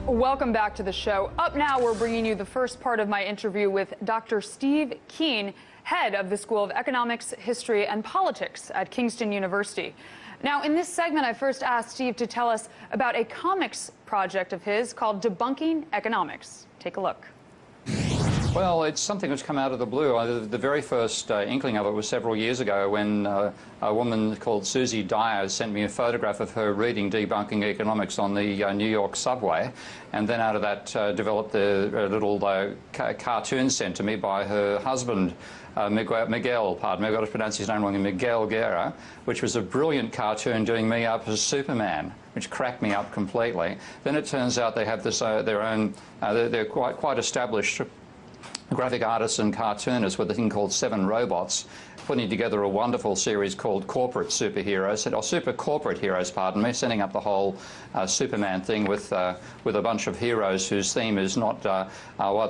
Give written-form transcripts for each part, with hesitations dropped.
Welcome back to the show. Up now, we're bringing you the first part of my interview with Dr. Steve Keen, head of the School of Economics, History, and Politics at Kingston University. Now, in this segment, I first asked Steve to tell us about a comics project of his called Debunking Economics. Take a look. Well, it's something that's come out of the blue. The very first inkling of it was several years ago when a woman called Susie Dyer sent me a photograph of her reading Debunking Economics on the New York subway, and then out of that developed a little cartoon sent to me by her husband, Miguel, pardon me, I've got to pronounce his name wrong, Miguel Guerra, which was a brilliant cartoon doing me up as Superman, which cracked me up completely. Then it turns out they have this their own, they're quite established graphic artists and cartoonists with a thing called 7 Robots, putting together a wonderful series called Corporate Superheroes, or Super Corporate Heroes, pardon me, setting up the whole Superman thing with a bunch of heroes whose theme is not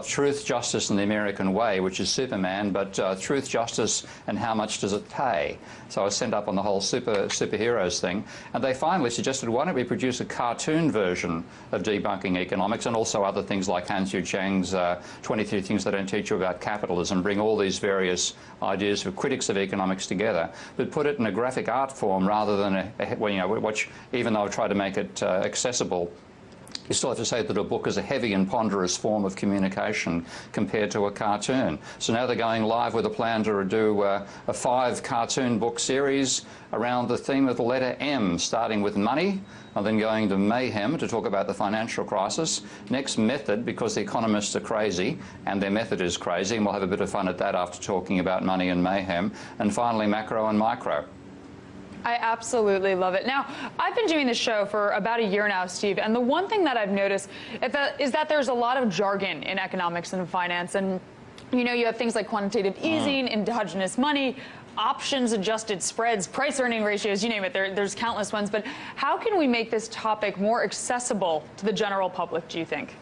truth, justice, and the American way, which is Superman, but truth, justice, and how much does it pay. So I was sent up on the whole superheroes thing, and they finally suggested, why don't we produce a cartoon version of Debunking Economics, and also other things like Hans Yu Chang's 23 Things They Don't Teach You About Capitalism, bring all these various ideas for critics of economics together, but put it in a graphic art form rather than which, even though I tried to make it accessible, you still have to say that a book is a heavy and ponderous form of communication compared to a cartoon. So now they're going live with a plan to do a 5 cartoon book series around the theme of the letter M, starting with money, and then going to mayhem to talk about the financial crisis. Next, method, because the economists are crazy, and their method is crazy, and we'll have a bit of fun at that after talking about money and mayhem. And finally, macro and micro. I absolutely love it. Now, I've been doing this show for about a year now, Steve, and the one thing that I've noticed is that there's a lot of jargon in economics and finance. And, you know, you have things like quantitative easing, endogenous money, options-adjusted spreads, price-earning ratios, you name it. There's countless ones. But how can we make this topic more accessible to the general public, do you think?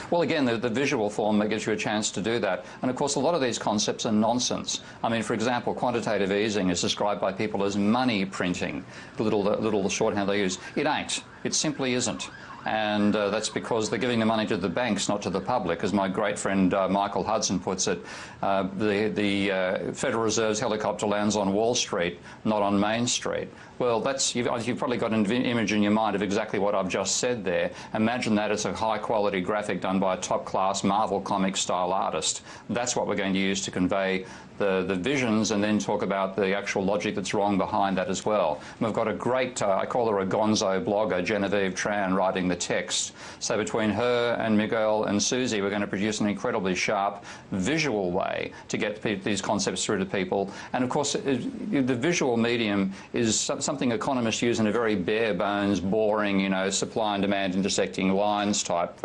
Well, again, the visual form that gives you a chance to do that. And of course, a lot of these concepts are nonsense. I mean, for example, quantitative easing is described by people as money printing, the little shorthand they use. It ain't. It simply isn't. And that's because they're giving the money to the banks, not to the public. As my great friend Michael Hudson puts it, the Federal Reserve's helicopter lands on Wall Street, not on Main Street. Well, you've probably got an image in your mind of exactly what I've just said there. Imagine that as a high-quality graphic done by a top-class Marvel Comics-style artist. That's what we're going to use to convey the visions, and then talk about the actual logic that's wrong behind that as well. And we've got a great, I call her a gonzo blogger, Genevieve Tran, writing the text. So between her and Miguel and Susie, we're going to produce an incredibly sharp visual way to get these concepts through to people. And of course, the visual medium is something economists use in a very bare bones, boring, you know, supply and demand intersecting lines type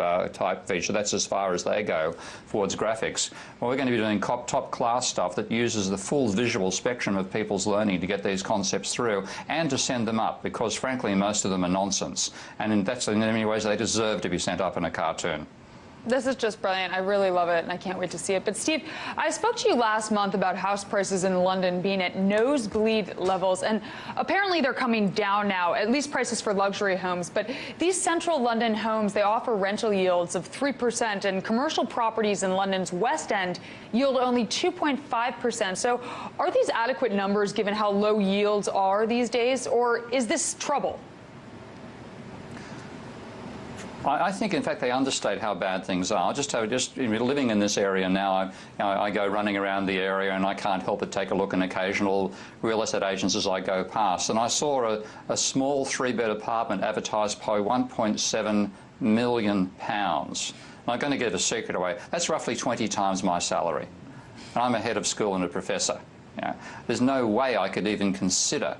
feature. That's as far as they go towards graphics. Well, we're going to be doing top class stuff that uses the full visual spectrum of people's learning to get these concepts through and to send them up, because frankly most of them are nonsense, and in many ways they deserve to be sent up in a cartoon. This is just brilliant. I really love it, and I can't wait to see it. But Steve, I spoke to you last month about house prices in London being at nosebleed levels, and apparently they're coming down now, at least prices for luxury homes. But these central London homes, they offer rental yields of 3%, and commercial properties in London's West End yield only 2.5%. So are these adequate numbers given how low yields are these days, or is this trouble? I think, in fact, they understate how bad things are. Just living in this area now, I go running around the area and I can't help but take a look at occasional real estate agents as I go past. And I saw a small 3-bed apartment advertised for £1.7 million. I'm going to give a secret away. That's roughly 20 times my salary. And I'm a head of school and a professor. You know, there's no way I could even consider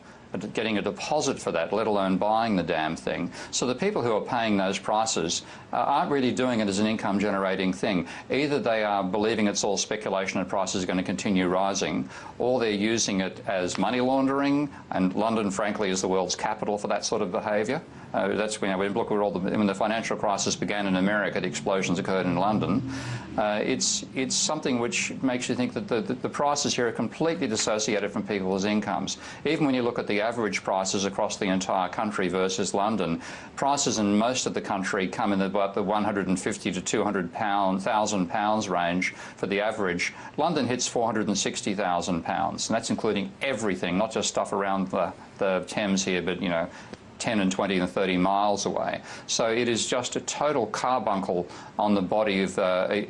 getting a deposit for that, let alone buying the damn thing. So the people who are paying those prices aren't really doing it as an income-generating thing. Either they are believing it's all speculation and prices are going to continue rising, or they're using it as money laundering, and London, frankly, is the world's capital for that sort of behaviour. That's when we look at when the financial crisis began in America, the explosions occurred in London. It's something which makes you think that the prices here are completely dissociated from people's incomes. Even when you look at the average prices across the entire country versus London, prices in most of the country come in about the 150 to 200,000 pounds range for the average. London hits 460,000 pounds, and that's including everything, not just stuff around the Thames here, but 10 and 20 and 30 miles away. So it is just a total carbuncle on the body of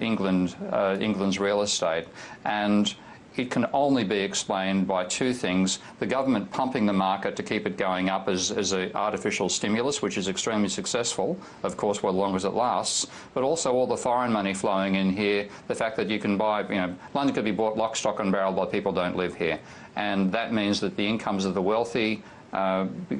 England's real estate, and it can only be explained by two things: the government pumping the market to keep it going up as an artificial stimulus, which is extremely successful, of course, for as long as it lasts, but also all the foreign money flowing in here, the fact that you can buy, London could be bought lock, stock and barrel by people who don't live here. And that means that the incomes of the wealthy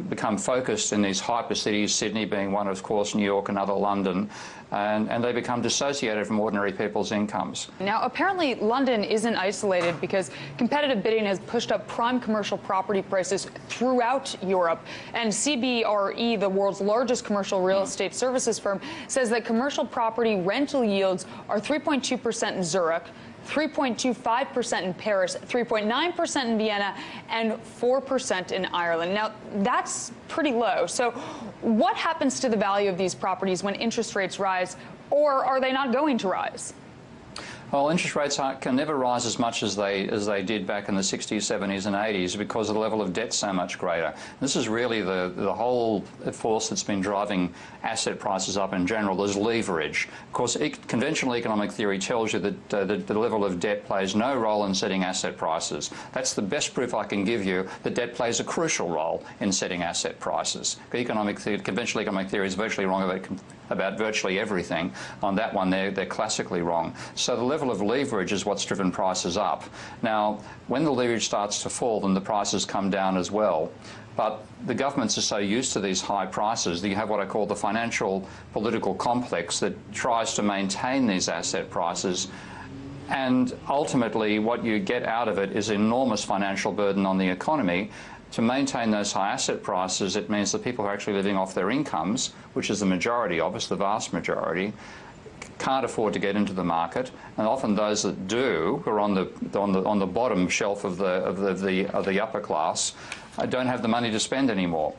become focused in these hyper cities, Sydney being one, of course, New York, another London, and they become dissociated from ordinary people's incomes. Now, apparently, London isn't isolated, because competitive bidding has pushed up prime commercial property prices throughout Europe. And CBRE, the world's largest commercial real estate services firm, says that commercial property rental yields are 3.2% in Zurich, 3.25% in Paris, 3.9% in Vienna, and 4% in Ireland. Now, that's pretty low. So what happens to the value of these properties when interest rates rise, or are they not going to rise? Well, interest rates can never rise as much as they did back in the 60s, 70s and 80s, because the level of debt's so much greater. This is really the whole force that's been driving asset prices up in general, is leverage. Of course, conventional economic theory tells you that the level of debt plays no role in setting asset prices. That's the best proof I can give you that debt plays a crucial role in setting asset prices. Conventional economic theory is virtually wrong about virtually everything. On that one, they're classically wrong. So the level of leverage is what's driven prices up. Now, when the leverage starts to fall, then the prices come down as well. But the governments are so used to these high prices that you have what I call the financial political complex that tries to maintain these asset prices. And ultimately, what you get out of it is enormous financial burden on the economy. To maintain those high asset prices, it means that people who are actually living off their incomes, which is the majority of us, the vast majority, can't afford to get into the market, and often those that do, who are on the bottom shelf of the upper class, don't have the money to spend anymore.